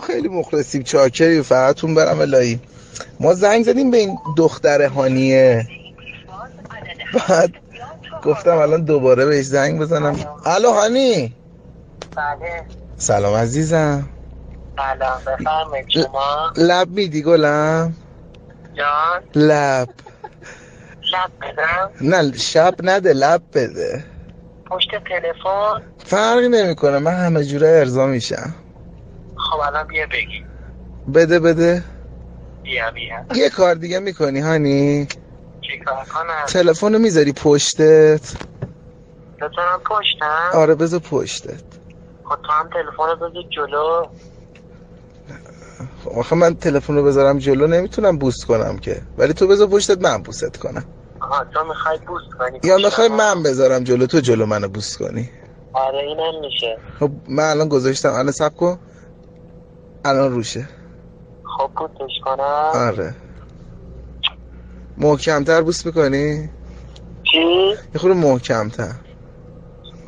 خیلی مخلصیم، چاکری، فقطون برم الهی. ما زنگ زدیم به این دختر هانیه، بعد گفتم الان دوباره بهش زنگ بزنم. الو هانی. بله. سلام عزیزم. سلام، بفرمایید. شما لب میدی گلم؟ جان لب بدم؟ نه شب نده، لب بده. پشت تلفن فرقی نمیکنه، من همه جوره ارضا میشم. خب الان بیا بگی. بده. بیا یه کار دیگه میکنی هانی؟ چی کار کنم؟ تلفنو میذاری پشتت؟ بذارم پشتم؟ آره بذار پشتت. خب تو هم تلفن رو بذار جلو. آخه من تلفن رو بذارم جلو نمیتونم بوست کنم که، ولی تو بذار پشتت من بوست کنم. آها تو میخوای بوست کنی یا میخوای پشتم؟ من بذارم جلو تو جلو منو بوست کنی؟ آره اینم میشه. خب من الان گذاشتم، الان صبر کن، الان روشه. خب بوستش کنم؟ آره محکمتر بوست میکنی؟ چی؟ یه خورده محکمتر.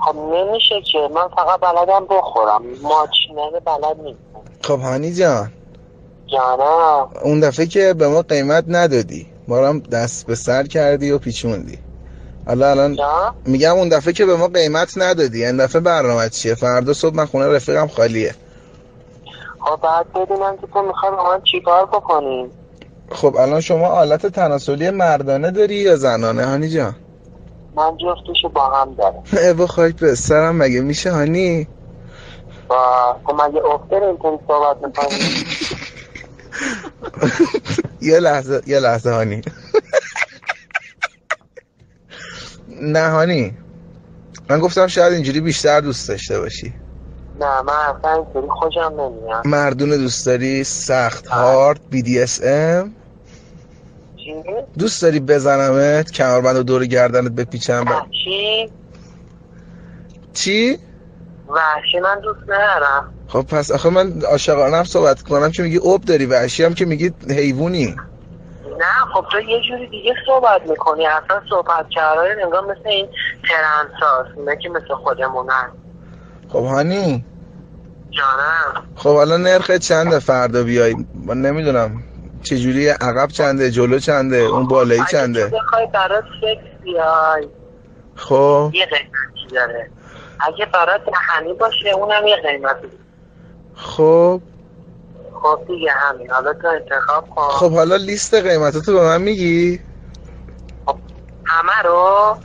خب نمیشه که، من فقط بلدم بخورم، ماچینه بلد نیستم. خب هانی جان، جانم اون دفعه که به ما قیمت ندادی، ما رو هم دست به سر کردی و پیچوندی. الان جان؟ میگم اون دفعه که به ما قیمت ندادی، این دفعه برنامه چیه؟ فردا صبح من خونه رفیقم خالیه. خب بعد بدونم که تو میخوای با من چیکار بکنی. خب الان شما آلت تناسلی مردانه داری یا زنانه هانی جان؟ من جفتشو با هم دارم. ایوا خاک به سرم، مگه میشه هانی؟ خب مگه افتر اینطوری صحبت میکنی؟ یه لحظه هانی. نه هانی، من گفتم شاید اینجوری بیشتر دوست داشته باشی. نه من اصلا اینطوری خوشم نمیاد. مردونه دوست داری؟ سخت هارد BDSM چی؟ دوست داری بزنمت کمربندو دور گردنت بپیچم؟ چی؟ وحشی من دوست ندارم. خب پس آخه من عاشقانه هم صحبت کنم که میگی اوب داری، وحشی هم که میگی حیوانی. نه خب تو یه جوری دیگه صحبت میکنی، اصلا صحبت کردن انگار مثل این ترنساست، نه که مثل خودمونن. خب هانی جانم خب الان نرخ چنده فردا بیای؟ من نمیدونم چجوری، عقب چنده، جلو چنده، اون بالایی چنده؟ اگه تو بخوای برات سکس بیای خب یه قیمتی داره، اگه برات دهنی باشه اونم یه قیمتی. خب دیگه همین، حالا تو انتخاب کن. خب حالا لیست قیمتاتو به من میگی؟ خب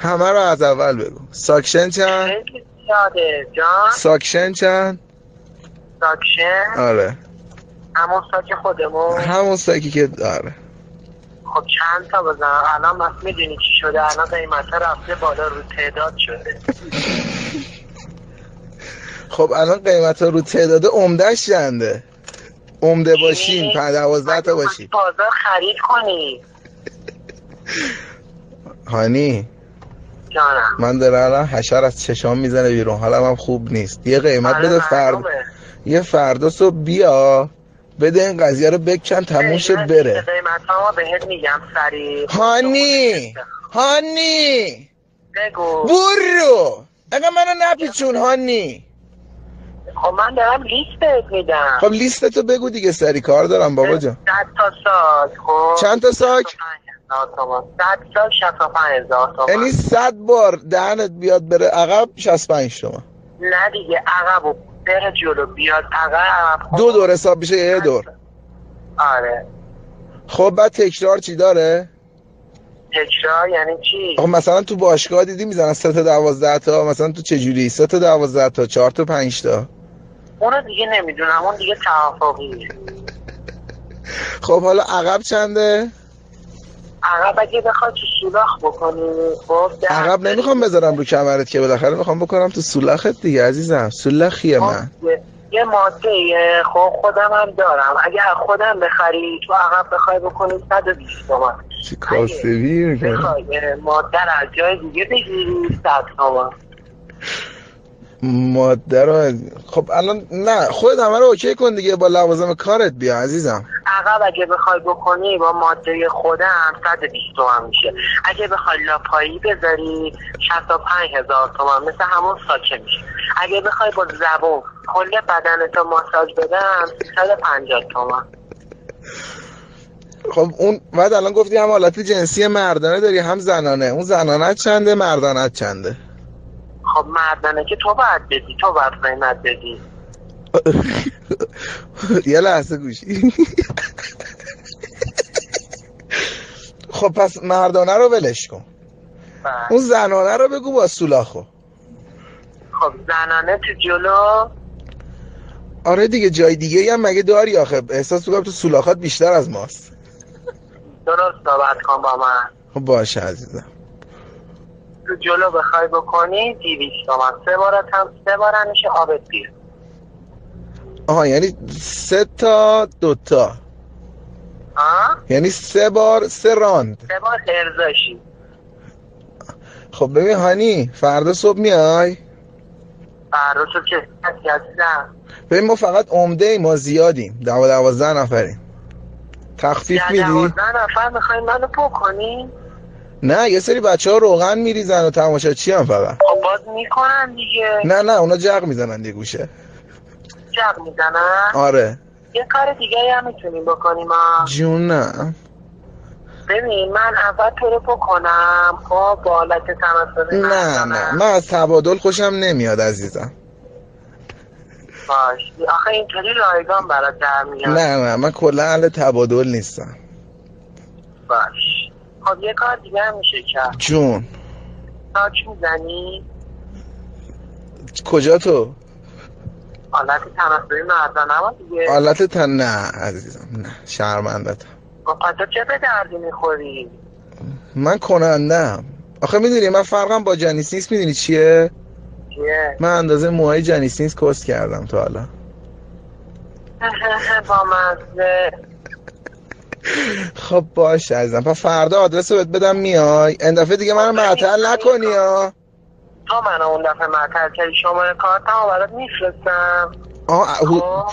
همه رو از اول بگو. ساکشن چند؟ خیلی زیاده جان. ساکشن چند؟ ساکشن آره همون ساک خودمون. همون ساکی که داره. خب چند تا بزنم الان؟ بس میدونی چی شده الان؟ قیمت ها رفته بالا، رو تعداد شده. خب الان قیمت ها رو تعداد، عمدهش چنده؟ عمده باشین 12 تا باشین. بازار خرید کنی. هانی جانم من داره الان حشر از چشام میزنه بیرون، حالا هم خوب نیست. یه قیمت بده یه فردا صبح بیا بده این قضیه رو بکن تموش بره. قیمت ها بهت میگم سریع. هانی بگو برو اگه منو نپیچون هانی. خب من دارم لیست بهت میدم. خب لیستتو بگو دیگه، سری کار دارم بابا جان. 100 تا ساک. خب چند تا ساک؟ 100 ساک 65,000 تومان. یعنی 100 بار دهنت بیاد بره عقب 65 تومان. نه دیگه عقب و بره جلو بیاد عقب. دو دور حساب میشه یه دور؟ آره. خب بعد تکرار چی داره؟ تکرار یعنی چی؟ خب مثلا تو باشگاه دیدی میزنن 3 تا 12 تا، مثلا تو چجوری 3 تا 12 تا 4 تا 5 تا؟ اونو دیگه نمیدونم، اون دیگه توافقیه. خب حالا عقب چنده؟ عقب اگه بخوای تو سولاخ بکنی خب عقب نمیخوام بذارم رو کمرت که، بالاخره میخوام بکنم تو سولاخت دیگه عزیزم. سولاخیه من یه ماده خب خودم هم دارم، اگه خودم بخری تو عقب بخوای بکنی 120 تومن. چی کاسبی میکنی؟ بخوای ماده رو از جای دیگه بگیری 100 تومن. ماده رو خب الان نه خودت همه رو اوکی کن دیگه، با لوازم کارت بیا عزیزم. عقب اگه بخوای بکنی با ماده خودم 120 تومن میشه. اگه بخوای لاپایی بذاری 65,000 تومن مثل همون ساکه میشه. اگه بخوای با زبون کل بدنتو ماساژ بدم 350 تومن. خب اون بعد الان گفتی هم حالت جنسی مردانه داری هم زنانه، اون زنانه چنده مردانه چنده؟ خب مردانه که تو باید بدی، تو باید قیمت بدی. یه لحظه گوشی. خب پس مردانه رو ولش کن، اون زنانه رو بگو با سولاخو. خب زنانه تو جلو. آره دیگه جای دیگه هم مگه داری آخه؟ احساس میکنم تو سولاخات بیشتر از ماست. درست صحبت کن با من. خب باشه عزیزم. تو جلو بخوای بکنی 200 تومن، 3 بارم میشه آبت بیر. آها یعنی 3 تا 2 تا. یعنی 3 بار 3 راند. 3 بار ارزاشی. خب ببین هانی فردا صبح میای؟ فردا صبح که عزیزم. ببین ما فقط عمده ای، ما زیادیم، 12 نفریم. تخفیف میدی؟ 12 نفر میخواین منو بکنی؟ نه یه سری بچه ها روغن میریزن و تماشاچی هم فقط. خب باز میکنن دیگه. نه اونا جق میزنن یه گوشه. جق میزنن؟ آره. یه کار دیگه هم میتونیم بکنیم ها. جون نه. ببین من اول تو رو بکنم خب با حالت تمثیلی. نه من از تبادل خوشم نمیاد عزیزم. باش آخه اینطوری رایگان برات در میاد. نه من کلا اهل تبادل نیستم. باش خب یه کار دیگه هم میشه کرد. جون تاچ میزنی؟ کجا تو؟ حالت تمثیلی مردانه هم دیگه. حالت نه عزیزم، نه شرمندتم. خب تو چه به دردی میخوری؟ من کنندم. آخه میدونی من فرقم با جنیس نیست، میدونی چیه؟ من اندازه موهای جنیس نیست کست کردم تا حالا. با مزه. خب باشه عزیزم، پس فردا آدرس رو بهت بدم میای؟ این دفعه دیگه منو معطل نکنی ها. تو منو اون دفعه معطل کردی، شماره کارتمو برات میفرستم.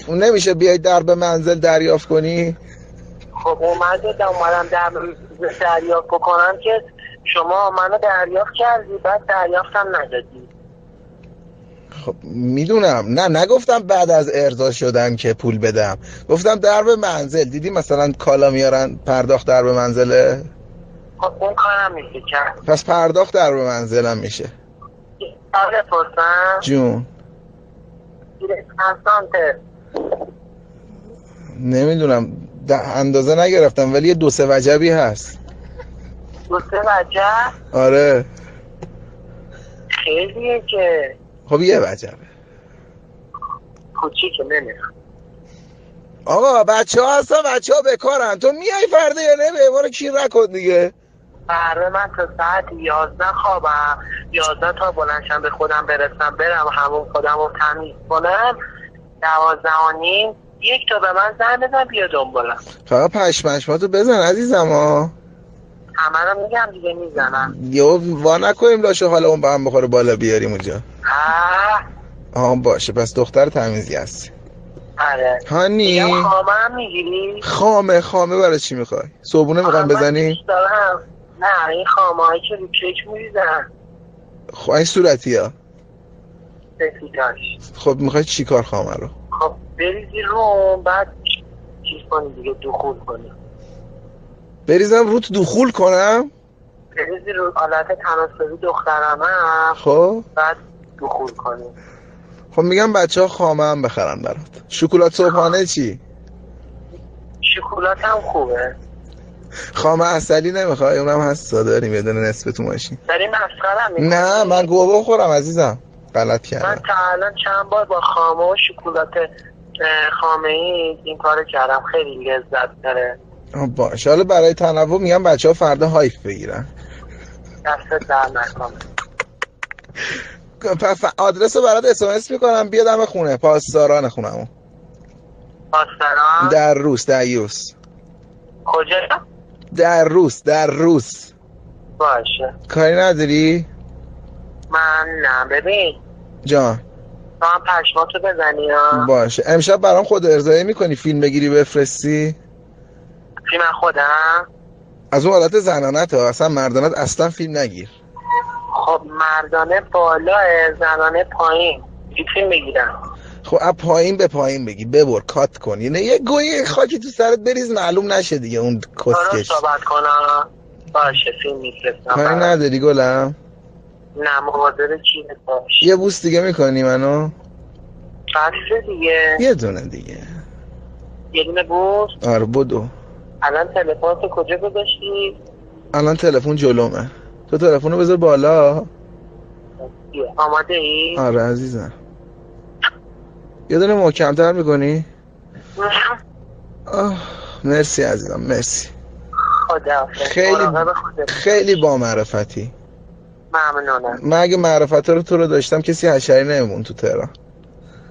نمیشه بیای در به منزل دریافت کنی؟ خب اومدم در دریافت بکنم که شما منو دریافت کردی بعد دریافتم ندادی. خب میدونم، نه نگفتم بعد از ارضا شدن که پول بدم، گفتم در به منزل. دیدی مثلا کالا میارن پرداخت در به منزله؟ خب اون کارم میشه کرد. پس پرداخت در به منزلم میشه. آره پرسن جون نمیدونم اندازه نگرفتم ولی یه 2-3 وجبی هست. 2-3 وجب؟ آره خیلیه که. خب یه وجبه کوچیکه نمیخوام. آقا بچه ها هستن، بچه ها بکارن، تو میای فردا یا نه؟ به ما رو کیر نکن دیگه. فردا من تا ساعت 11 خوابم، 11 تا بلنشم به خودم برسم برم همون خودم رو تمیز کنم، 12:30 یک تا به من زنگ بزن بیا دنبالم. فقط پشمشماتو بزن عزیزم ها. همه رو میگم دیگه میزنم. یهو وا نکنیم لاشه حالا اون به هم بخوره بالا بیاریم اونجا. باشه پس دختر تمیزی هستی. آره هانی خامه هم میگیری؟ خامه برای چی میخوای؟ صبحونه میخوایم بزنی؟ نه این خامه هایی که رو کیک میریزن. خب این صورتی ها سفیداش. خب میخوای چی کار خامه رو؟ خب بریزی رو بعد چیز کنی دیگه، دخول کنی. بریزم روت دخول کنم؟ بریزی رو حالت تناسلی دخترمه خب بعد دخول کنی. خب میگم بچه ها خامه هم بخرن برات. شکلات صبحانه چی؟ شکلات هم خوبه. خامه عسلی نمیخوای؟ اونم هست داریم یه دونه نصف تو ماشین. داری مسخرم میکنی؟ نه من گوه بخورم عزیزم، غلط کردم. من تا الان چند بار با خامه و شکلات خامه این کارو کردم، خیلی لذت داره. باشه حالا برای تنوع میگم بچه ها فردا هایف بگیرن. دست در نکنه. پس آدرس رو برات SMS میکنم بیا دم خونه، پاسداران خونمون. پاسداران؟ در روس. کجا؟ در روس. باشه کاری نداری؟ من نه ببین جان تو هم پشماتو بزنی ها. باشه امشب برام خود ارضایی میکنی فیلم بگیری بفرستی؟ فیلم خودم؟ از اون حالت زنانت ها، اصلا مردانت اصلا فیلم نگیر. خب مردانه بالاه زنانه پایین. فیلم بگیرم. خب از پایین به پایین بگی، ببر کات کن، یعنی یه گوی خاکی تو سرت بریز معلوم نشه دیگه اون کسکش. صحبت کنم باشه فیلم میفرستم. کاری نداری گلم؟ نه مواظب چی باش. یه بوس دیگه میکنی منو؟ بس دیگه. یه دونه دیگه. یه دونه بوس؟ آره بدو. الان تلفنتو کجا گذاشتی؟ الان تلفن جلومه. تو تلفنو بذار بالا. آماده ای؟ آره عزیزم. یه دونه محکم‌تر میکنی؟ مرسی عزیزم مرسی. خدا خیلی با معرفتی. ممنونم. من اگه معرفت رو تو رو داشتم کسی حشری نمیمون تو تهران.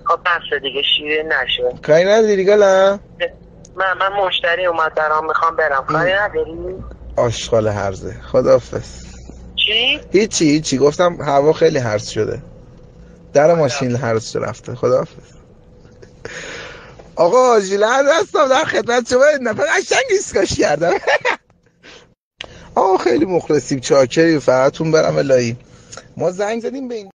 خب بس دیگه شیره نشه. کاری نداری گلم؟ من مشتری اومد درام میخوام برم. کاری نداری؟ آشغال هرزه. خداحافظ. چی؟ هیچی گفتم هوا خیلی هرز شده. در ماشین هرز شده رفته. خداحافظ. آقا ژیلند هستم در خدمت شما. نفر قشنگ ایسکاش کردم. آقا خیلی مخلصیم چاکری فقطتون برم الهی. ما زنگ زدیم به این